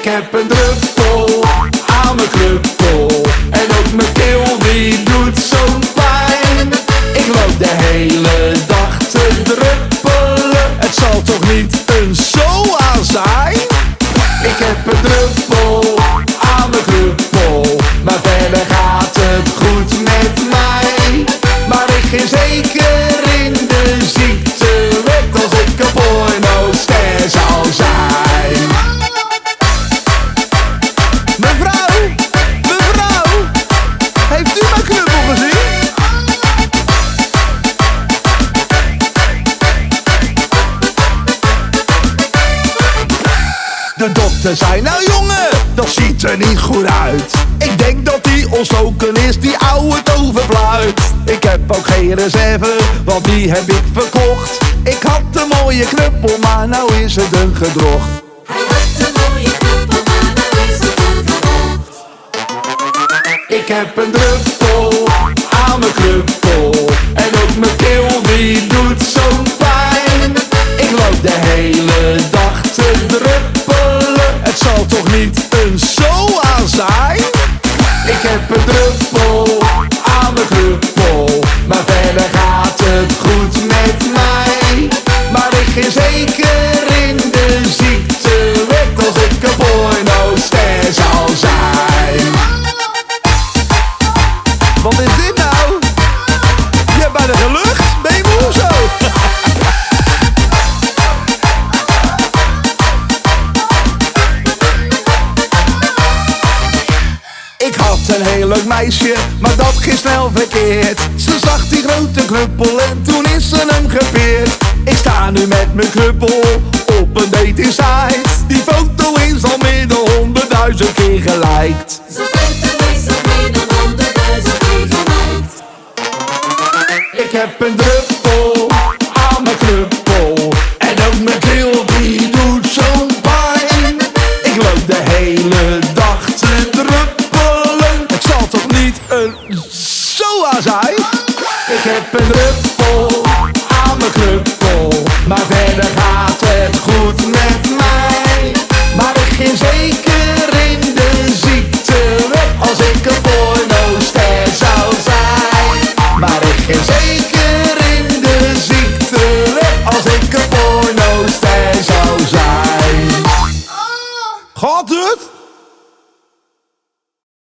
Ik heb een druppel aan mijn knuppel en ook mijn keel die doet zo'n pijn. Ik loop de hele dag te druppelen, het zal toch niet een SOA zijn? Ik heb een druppel aan mijn knuppel, maar verder gaat het goed met mij. Maar ik ging zeker in de ziektewet als ik een pornoster zou zijn. Mevrouw, heeft u mijn knuppel gezien? De dokter zei, nou jongen, dat ziet er niet goed uit. Ik denk dat die ontstoken is, die ouwe toverfluit. Ik heb ook geen reserve, want die heb ik verkocht. Ik had een mooie knuppel, maar nou is het een gedrocht. Hij had een mooie knuppel, maar nou is het een gedrocht. Ik heb een druppel aan mijn knuppel en ook mijn keel die doet zo'n pijn. Ik loop de hele dag te druppelen, het zal toch niet een SOA zijn? Ik heb een druppel aan mijn knuppel, maar verder gaat het goed met mij. Maar ik ging zeker in de ziektewet als ik een pornoster zou zijn. Wat is dit nou? Je hebt bijna gelucht, ben je moe of zo? Ik had een heel leuk meisje, maar dat ging snel verkeerd. Ze zag die grote knuppel en toen is ze hem gepeerd. Ik sta nu met mijn knuppel op een dating site. Die foto is al meer dan 100.000 keer geliked. Zijn foto is al meer dan 100.000 keer geliked. Ik heb een druppel aan mijn knuppel en ook mijn keel die doet zo'n pijn. Ik loop de hele dag te druppelen, het zal toch niet een SOA zijn? Ik heb een druppel aan mijn knuppel, maar verder gaat het goed met mij. Maar ik ging zeker in de ziektewet als ik een pornoster zou zijn. Maar ik ging zeker in de ziektewet als ik een pornoster zou zijn. Gaat het?